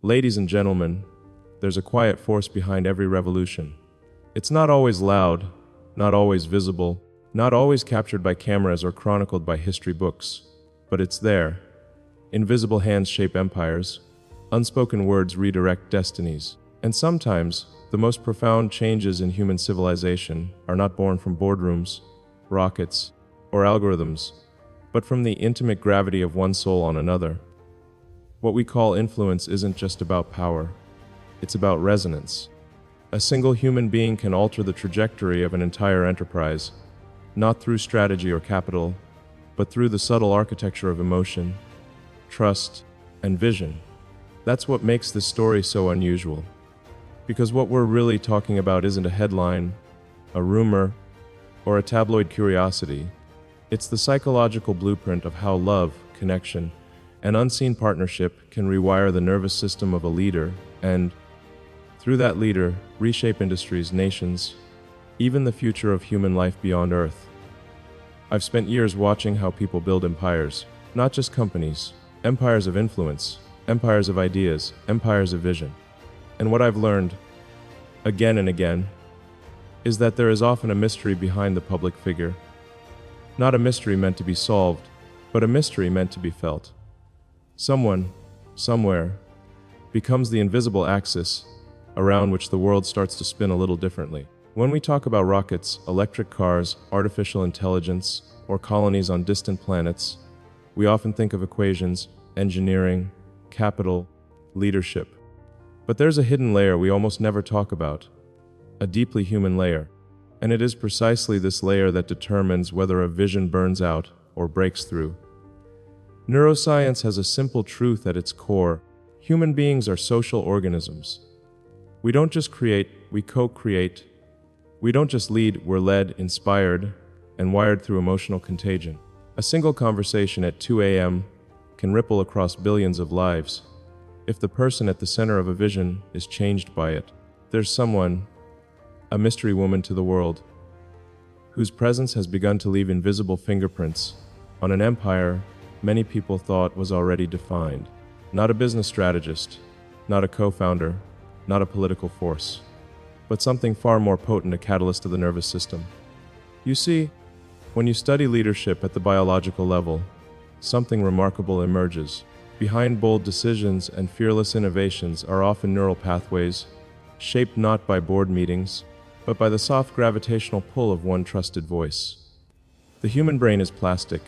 Ladies and gentlemen, there's a quiet force behind every revolution. It's not always loud, not always visible, not always captured by cameras or chronicled by history books, but it's there. Invisible hands shape empires, unspoken words redirect destinies, and sometimes the most profound changes in human civilization are not born from boardrooms, rockets, or algorithms, but from the intimate gravity of one soul on another. What we call influence isn't just about power, it's about resonance. A single human being can alter the trajectory of an entire enterprise, not through strategy or capital, but through the subtle architecture of emotion, trust, and vision. That's what makes this story so unusual. Because what we're really talking about isn't a headline, a rumor, or a tabloid curiosity. It's the psychological blueprint of how love, connection, and unseen partnership can rewire the nervous system of a leader and, through that leader, reshape industries, nations, even the future of human life beyond Earth. I've spent years watching how people build empires, not just companies, empires of influence, empires of ideas, empires of vision. And what I've learned, again and again, is that there is often a mystery behind the public figure. Not a mystery meant to be solved, but a mystery meant to be felt. Someone, somewhere, becomes the invisible axis around which the world starts to spin a little differently. When we talk about rockets, electric cars, artificial intelligence, or colonies on distant planets, we often think of equations, engineering, capital, leadership. But there's a hidden layer we almost never talk about, a deeply human layer. And it is precisely this layer that determines whether a vision burns out or breaks through. Neuroscience has a simple truth at its core. Human beings are social organisms. We don't just create, we co-create. We don't just lead, we're led, inspired, and wired through emotional contagion. A single conversation at 2 a.m. can ripple across billions of lives. If the person at the center of a vision is changed by it, there's someone, a mystery woman to the world, whose presence has begun to leave invisible fingerprints on an empire many people thought was already defined. Not a business strategist, not a co-founder, not a political force, but something far more potent, a catalyst of the nervous system. You see, when you study leadership at the biological level, something remarkable emerges. Behind bold decisions and fearless innovations are often neural pathways, shaped not by board meetings, but by the soft gravitational pull of one trusted voice. The human brain is plastic.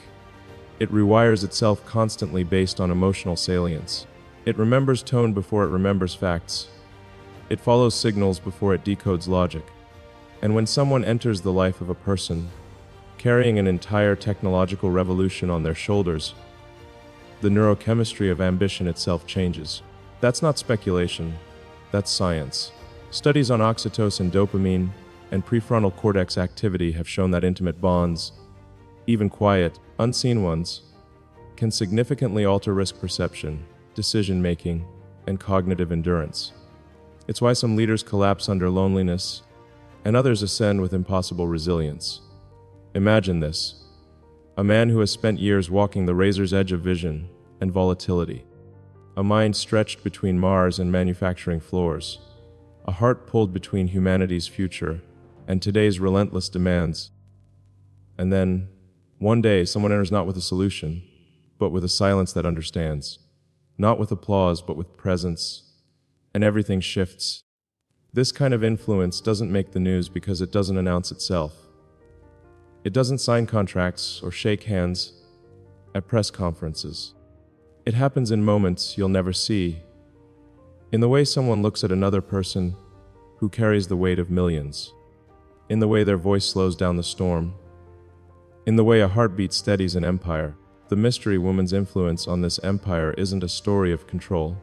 It rewires itself constantly based on emotional salience. It remembers tone before it remembers facts. It follows signals before it decodes logic. And when someone enters the life of a person, carrying an entire technological revolution on their shoulders, the neurochemistry of ambition itself changes. That's not speculation, that's science. Studies on oxytocin, dopamine, and prefrontal cortex activity have shown that intimate bonds, even quiet, unseen ones, can significantly alter risk perception, decision-making, and cognitive endurance. It's why some leaders collapse under loneliness, and others ascend with impossible resilience. Imagine this: a man who has spent years walking the razor's edge of vision and volatility, a mind stretched between Mars and manufacturing floors, a heart pulled between humanity's future and today's relentless demands. And then, one day, someone enters not with a solution, but with a silence that understands. Not with applause, but with presence. And everything shifts. This kind of influence doesn't make the news because it doesn't announce itself. It doesn't sign contracts or shake hands at press conferences. It happens in moments you'll never see, in the way someone looks at another person who carries the weight of millions, in the way their voice slows down the storm, in the way a heartbeat steadies an empire. The mystery woman's influence on this empire isn't a story of control.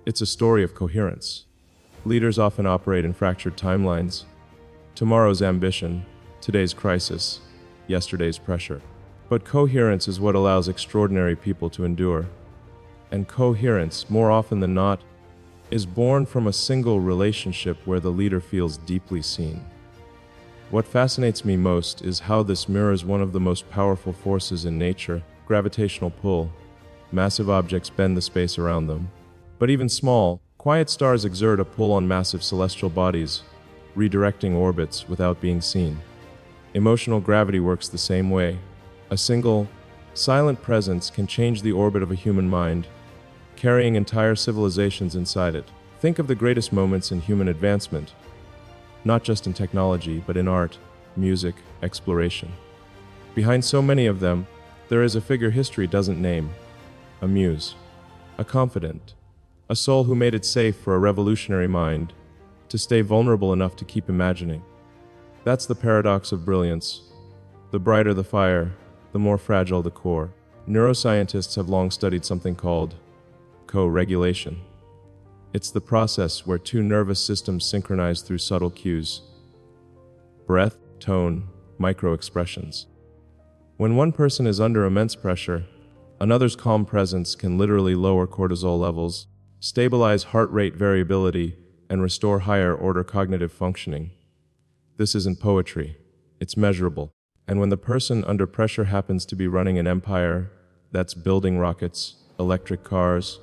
It's a story of coherence. Leaders often operate in fractured timelines. Tomorrow's ambition, today's crisis, yesterday's pressure. But coherence is what allows extraordinary people to endure. And coherence, more often than not, is born from a single relationship where the leader feels deeply seen. What fascinates me most is how this mirrors one of the most powerful forces in nature, gravitational pull. Massive objects bend the space around them, But even small, quiet stars exert a pull on massive celestial bodies, redirecting orbits without being seen. Emotional gravity works the same way. A single, silent presence can change the orbit of a human mind, carrying entire civilizations inside it. Think of the greatest moments in human advancement, not just in technology, but in art, music, exploration. Behind so many of them, there is a figure history doesn't name, a muse, a confidant, a soul who made it safe for a revolutionary mind to stay vulnerable enough to keep imagining. That's the paradox of brilliance. The brighter the fire, the more fragile the core. Neuroscientists have long studied something called co-regulation. It's the process where two nervous systems synchronize through subtle cues: breath, tone, micro-expressions. When one person is under immense pressure, another's calm presence can literally lower cortisol levels, stabilize heart rate variability, and restore higher-order cognitive functioning. This isn't poetry, it's measurable. And when the person under pressure happens to be running an empire that's building rockets, electric cars,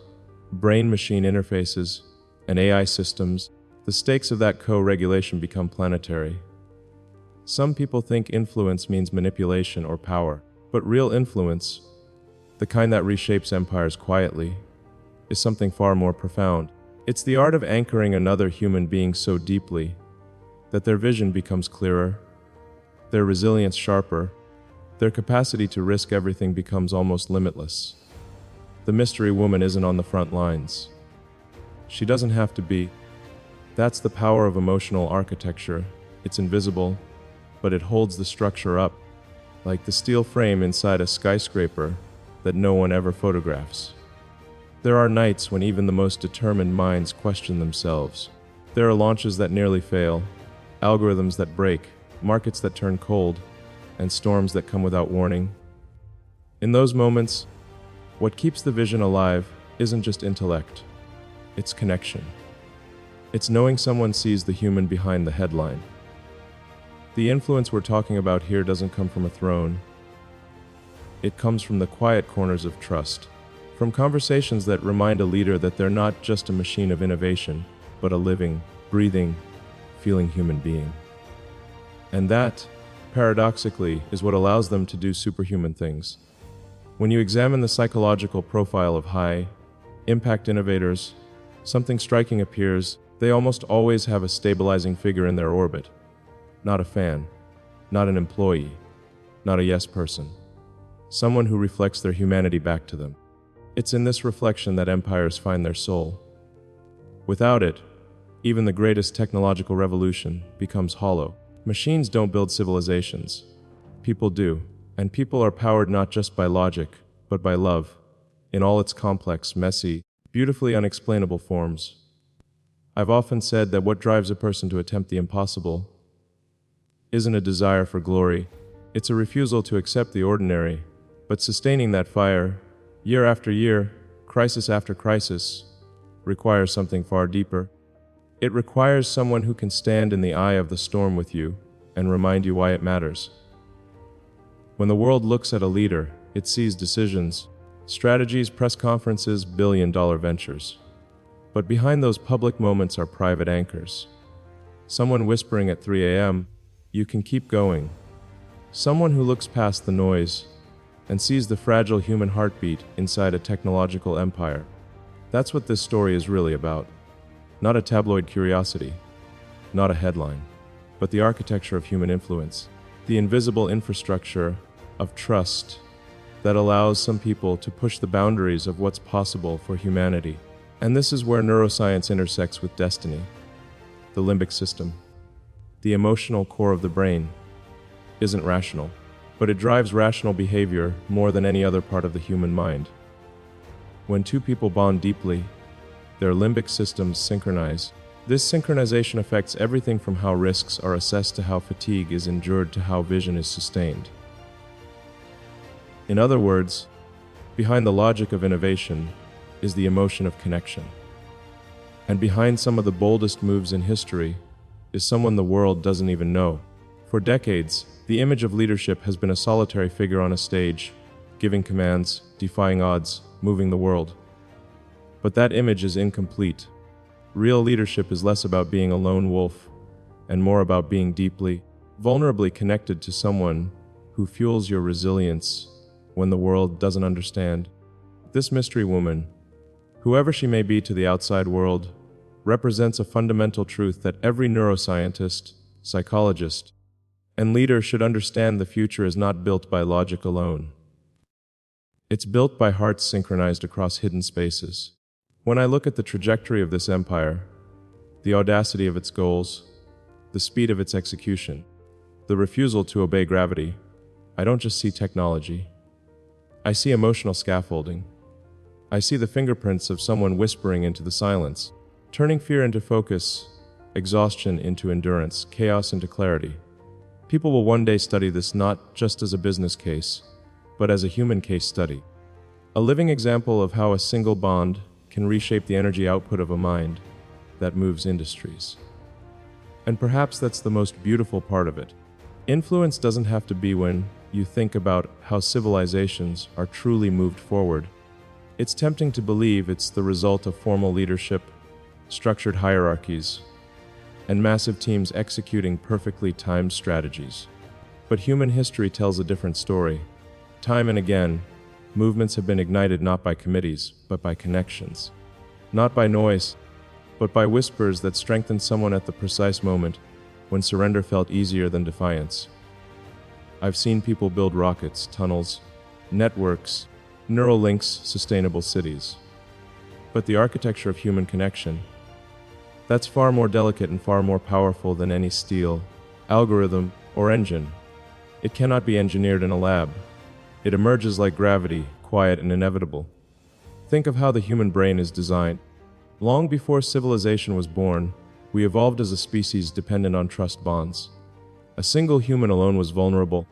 brain-machine interfaces, and AI systems, the stakes of that co-regulation become planetary. Some people think influence means manipulation or power, but real influence, the kind that reshapes empires quietly, is something far more profound. It's the art of anchoring another human being so deeply that their vision becomes clearer, their resilience sharper, their capacity to risk everything becomes almost limitless. The mystery woman isn't on the front lines. She doesn't have to be. That's the power of emotional architecture. It's invisible, but it holds the structure up, like the steel frame inside a skyscraper that no one ever photographs. There are nights when even the most determined minds question themselves. There are launches that nearly fail, algorithms that break, markets that turn cold, and storms that come without warning. In those moments, what keeps the vision alive isn't just intellect, it's connection. It's knowing someone sees the human behind the headline. The influence we're talking about here doesn't come from a throne. It comes from the quiet corners of trust, from conversations that remind a leader that they're not just a machine of innovation, but a living, breathing, feeling human being. And that, paradoxically, is what allows them to do superhuman things. When you examine the psychological profile of high-impact innovators, something striking appears. They almost always have a stabilizing figure in their orbit. Not a fan, not an employee, not a yes person. Someone who reflects their humanity back to them. It's in this reflection that empires find their soul. Without it, even the greatest technological revolution becomes hollow. Machines don't build civilizations. People do. And people are powered not just by logic, but by love, in all its complex, messy, beautifully unexplainable forms. I've often said that what drives a person to attempt the impossible isn't a desire for glory, it's a refusal to accept the ordinary, but sustaining that fire, year after year, crisis after crisis, requires something far deeper. It requires someone who can stand in the eye of the storm with you and remind you why it matters. When the world looks at a leader, it sees decisions, strategies, press conferences, billion-dollar ventures. But behind those public moments are private anchors. Someone whispering at 3 a.m., "You can keep going." Someone who looks past the noise and sees the fragile human heartbeat inside a technological empire. That's what this story is really about. Not a tabloid curiosity, not a headline, but the architecture of human influence, the invisible infrastructure of trust that allows some people to push the boundaries of what's possible for humanity. And this is where neuroscience intersects with destiny. The limbic system, the emotional core of the brain, isn't rational, but it drives rational behavior more than any other part of the human mind. When two people bond deeply, their limbic systems synchronize. This synchronization affects everything from how risks are assessed to how fatigue is endured to how vision is sustained. In other words, behind the logic of innovation is the emotion of connection. And behind some of the boldest moves in history is someone the world doesn't even know. For decades, the image of leadership has been a solitary figure on a stage, giving commands, defying odds, moving the world. But that image is incomplete. Real leadership is less about being a lone wolf and more about being deeply, vulnerably connected to someone who fuels your resilience when the world doesn't understand. This mystery woman, whoever she may be to the outside world, represents a fundamental truth that every neuroscientist, psychologist, and leader should understand. The future is not built by logic alone. It's built by hearts synchronized across hidden spaces. When I look at the trajectory of this empire, the audacity of its goals, the speed of its execution, the refusal to obey gravity, I don't just see technology. I see emotional scaffolding. I see the fingerprints of someone whispering into the silence, turning fear into focus, exhaustion into endurance, chaos into clarity. People will one day study this not just as a business case, but as a human case study. A living example of how a single bond can reshape the energy output of a mind that moves industries. And perhaps that's the most beautiful part of it. Influence doesn't have to be when you think about how civilizations are truly moved forward. It's tempting to believe it's the result of formal leadership, structured hierarchies, and massive teams executing perfectly timed strategies. But human history tells a different story. Time and again, movements have been ignited not by committees, but by connections. Not by noise, but by whispers that strengthened someone at the precise moment when surrender felt easier than defiance. I've seen people build rockets, tunnels, networks, neural links, sustainable cities. But the architecture of human connection, that's far more delicate and far more powerful than any steel, algorithm, or engine. It cannot be engineered in a lab. It emerges like gravity, quiet and inevitable. Think of how the human brain is designed. Long before civilization was born, we evolved as a species dependent on trust bonds. A single human alone was vulnerable.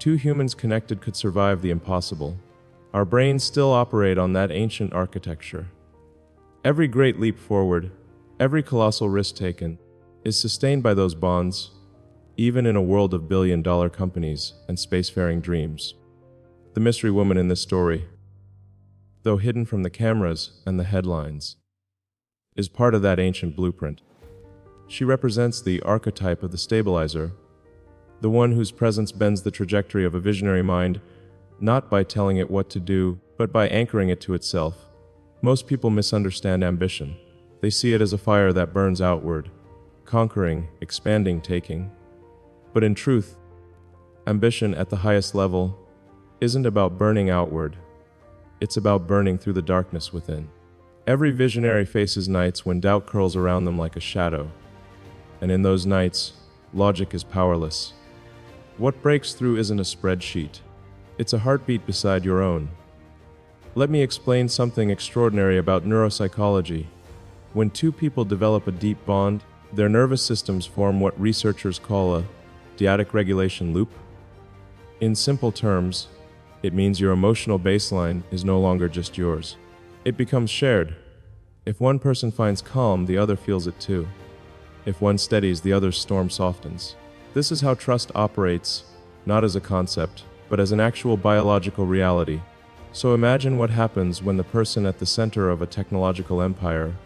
Two humans connected could survive the impossible. Our brains still operate on that ancient architecture. Every great leap forward, every colossal risk taken, is sustained by those bonds, even in a world of billion-dollar companies and spacefaring dreams. The mystery woman in this story, though hidden from the cameras and the headlines, is part of that ancient blueprint. She represents the archetype of the stabilizer, the one whose presence bends the trajectory of a visionary mind, not by telling it what to do, but by anchoring it to itself. Most people misunderstand ambition. They see it as a fire that burns outward, conquering, expanding, taking. But in truth, ambition at the highest level isn't about burning outward. It's about burning through the darkness within. Every visionary faces nights when doubt curls around them like a shadow. And in those nights, logic is powerless. What breaks through isn't a spreadsheet. It's a heartbeat beside your own. Let me explain something extraordinary about neuropsychology. When two people develop a deep bond, their nervous systems form what researchers call a dyadic regulation loop. In simple terms, it means your emotional baseline is no longer just yours. It becomes shared. If one person finds calm, the other feels it too. If one steadies, the other's storm softens. This is how trust operates, not as a concept, but as an actual biological reality. So imagine what happens when the person at the center of a technological empire,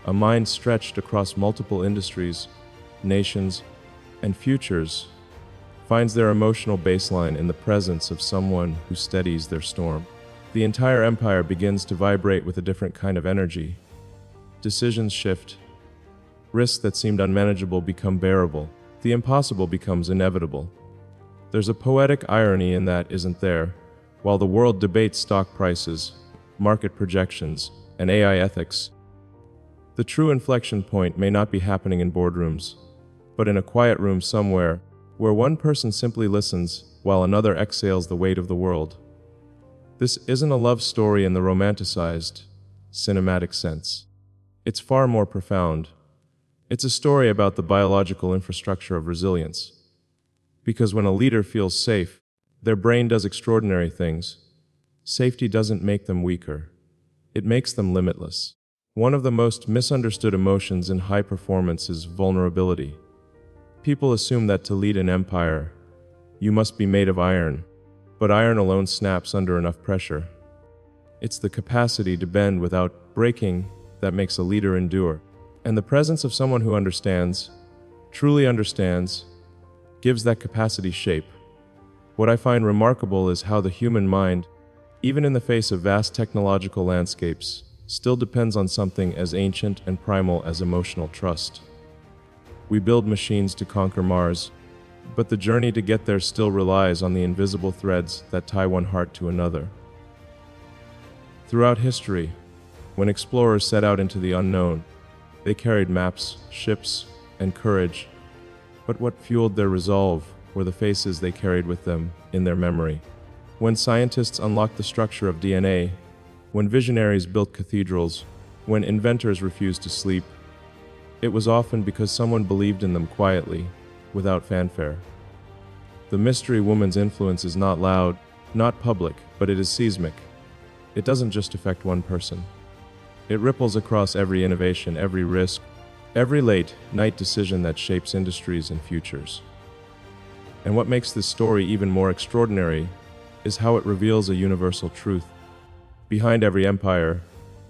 a mind stretched across multiple industries, nations, and futures, finds their emotional baseline in the presence of someone who steadies their storm. The entire empire begins to vibrate with a different kind of energy. Decisions shift. Risks that seemed unmanageable become bearable. The impossible becomes inevitable. There's a poetic irony in that, isn't there? While the world debates stock prices, market projections, and AI ethics, the true inflection point may not be happening in boardrooms, but in a quiet room somewhere, where one person simply listens while another exhales the weight of the world. This isn't a love story in the romanticized, cinematic sense. It's far more profound. It's a story about the biological infrastructure of resilience. Because when a leader feels safe, their brain does extraordinary things. Safety doesn't make them weaker. It makes them limitless. One of the most misunderstood emotions in high performance is vulnerability. People assume that to lead an empire, you must be made of iron, but iron alone snaps under enough pressure. It's the capacity to bend without breaking that makes a leader endure. And the presence of someone who understands, truly understands, gives that capacity shape. What I find remarkable is how the human mind, even in the face of vast technological landscapes, still depends on something as ancient and primal as emotional trust. We build machines to conquer Mars, but the journey to get there still relies on the invisible threads that tie one heart to another. Throughout history, when explorers set out into the unknown, they carried maps, ships, and courage, but what fueled their resolve were the faces they carried with them in their memory. When scientists unlocked the structure of DNA, when visionaries built cathedrals, when inventors refused to sleep, it was often because someone believed in them quietly, without fanfare. The mystery woman's influence is not loud, not public, but it is seismic. It doesn't just affect one person. It ripples across every innovation, every risk, every late-night decision that shapes industries and futures. And what makes this story even more extraordinary is how it reveals a universal truth. Behind every empire,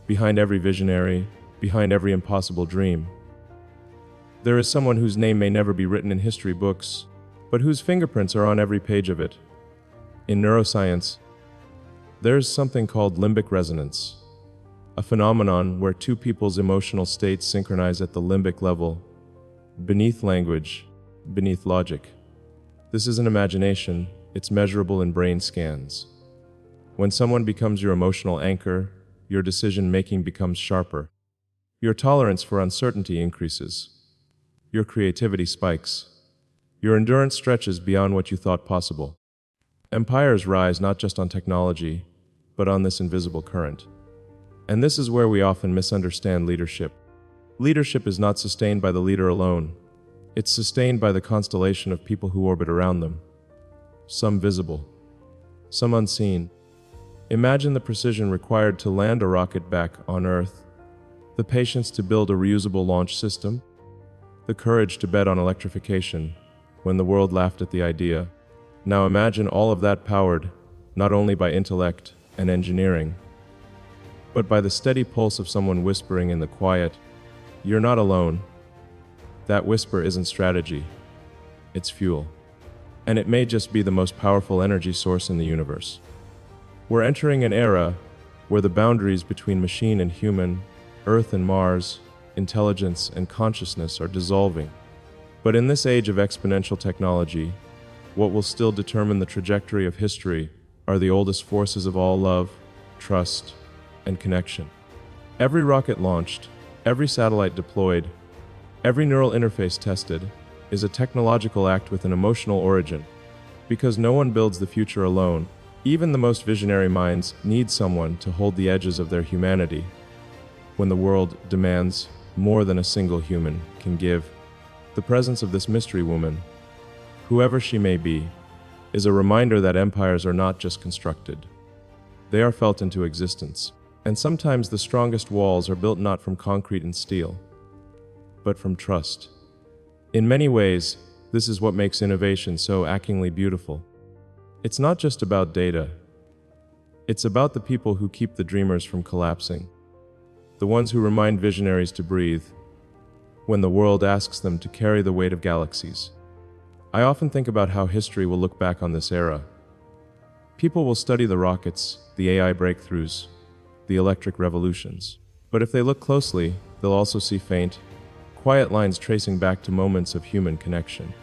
behind every visionary, behind every impossible dream, there is someone whose name may never be written in history books, but whose fingerprints are on every page of it. In neuroscience, there's something called limbic resonance, a phenomenon where two people's emotional states synchronize at the limbic level, beneath language, beneath logic. This isn't imagination, it's measurable in brain scans. When someone becomes your emotional anchor, your decision-making becomes sharper. Your tolerance for uncertainty increases. Your creativity spikes. Your endurance stretches beyond what you thought possible. Empires rise not just on technology, but on this invisible current. And this is where we often misunderstand leadership. Leadership is not sustained by the leader alone. It's sustained by the constellation of people who orbit around them. Some visible, some unseen. Imagine the precision required to land a rocket back on Earth, the patience to build a reusable launch system, the courage to bet on electrification when the world laughed at the idea. Now imagine all of that powered not only by intellect and engineering, but by the steady pulse of someone whispering in the quiet, "You're not alone." That whisper isn't strategy, it's fuel. And it may just be the most powerful energy source in the universe. We're entering an era where the boundaries between machine and human, Earth and Mars, intelligence and consciousness are dissolving. But in this age of exponential technology, what will still determine the trajectory of history are the oldest forces of all: love, trust, and connection. Every rocket launched, every satellite deployed, every neural interface tested is a technological act with an emotional origin. Because no one builds the future alone, even the most visionary minds need someone to hold the edges of their humanity. When the world demands more than a single human can give, the presence of this mystery woman, whoever she may be, is a reminder that empires are not just constructed. They are felt into existence. And sometimes the strongest walls are built not from concrete and steel, but from trust. In many ways, this is what makes innovation so achingly beautiful. It's not just about data. It's about the people who keep the dreamers from collapsing, the ones who remind visionaries to breathe when the world asks them to carry the weight of galaxies. I often think about how history will look back on this era. People will study the rockets, the AI breakthroughs, the electric revolutions. But if they look closely, they'll also see faint, quiet lines tracing back to moments of human connection.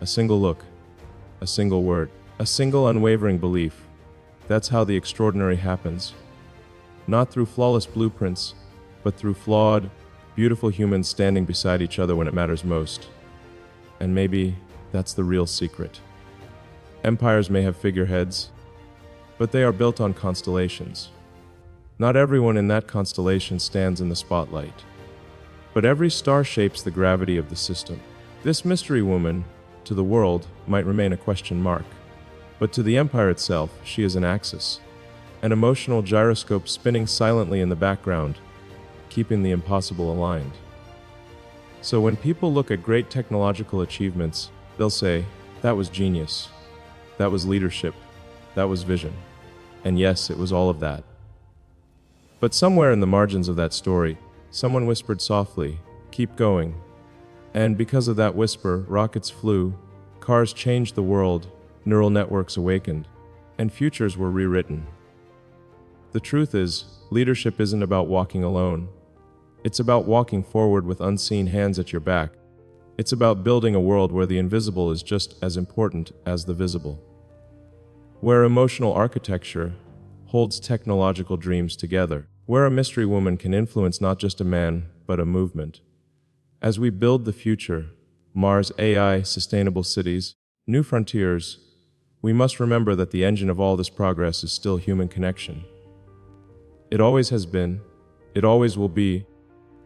A single look, a single word, a single unwavering belief. That's how the extraordinary happens. Not through flawless blueprints, but through flawed, beautiful humans standing beside each other when it matters most. And maybe that's the real secret. Empires may have figureheads, but they are built on constellations. Not everyone in that constellation stands in the spotlight, but every star shapes the gravity of the system. This mystery woman, to the world, might remain a question mark, but to the empire itself, she is an axis, an emotional gyroscope spinning silently in the background, keeping the impossible aligned. So when people look at great technological achievements, they'll say, "That was genius. That was leadership. That was vision." And yes, it was all of that. But somewhere in the margins of that story, someone whispered softly, "Keep going." And because of that whisper, rockets flew, cars changed the world, neural networks awakened, and futures were rewritten. The truth is, leadership isn't about walking alone. It's about walking forward with unseen hands at your back. It's about building a world where the invisible is just as important as the visible. Where emotional architecture holds technological dreams together. Where a mystery woman can influence not just a man, but a movement. As we build the future, Mars AI, sustainable cities, new frontiers, we must remember that the engine of all this progress is still human connection. It always has been, it always will be,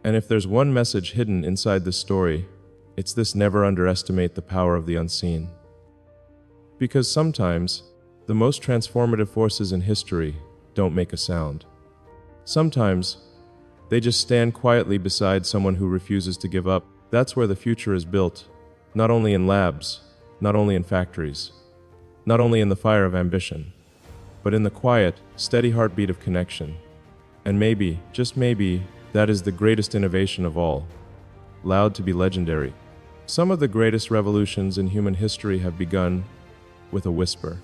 and if there's one message hidden inside this story, it's this: never underestimate the power of the unseen. Because sometimes, the most transformative forces in history don't make a sound. Sometimes, they just stand quietly beside someone who refuses to give up. That's where the future is built, not only in labs, not only in factories, not only in the fire of ambition, but in the quiet, steady heartbeat of connection. And maybe, just maybe, that is the greatest innovation of all, allowed to be legendary. Some of the greatest revolutions in human history have begun with a whisper.